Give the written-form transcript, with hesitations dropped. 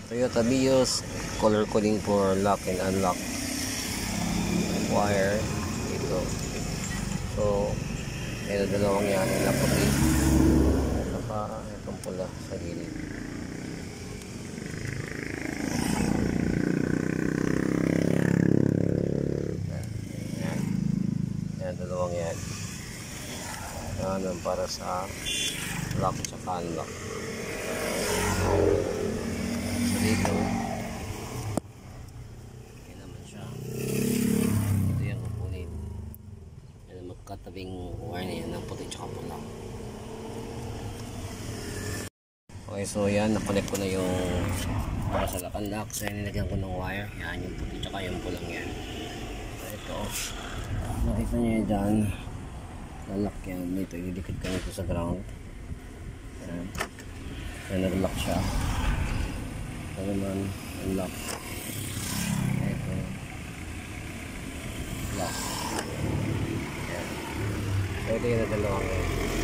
Toyota Vios, color coding for lock and unlock wire dito. So may dalawang yan na puti saka itong pula sa gilid. Yan dalawang yan para sa lock at unlock. So dito okay naman siya. Ito yung kukunin. Yan magkatabing wire na yan ng puti at pula. Okay, so yan, nakonect ko na yung para sa lock and lock. So yan, nilagyan ko ng wire. Yan yung puti at yung pulang yan. So ito, nakita nyo yan dyan, lalak yan dito, ididikit ka nito sa ground. Yan, yan nag-lock siya. Ito naman, unlock. Ito, lock. Yan, so ito yung dalawang yan.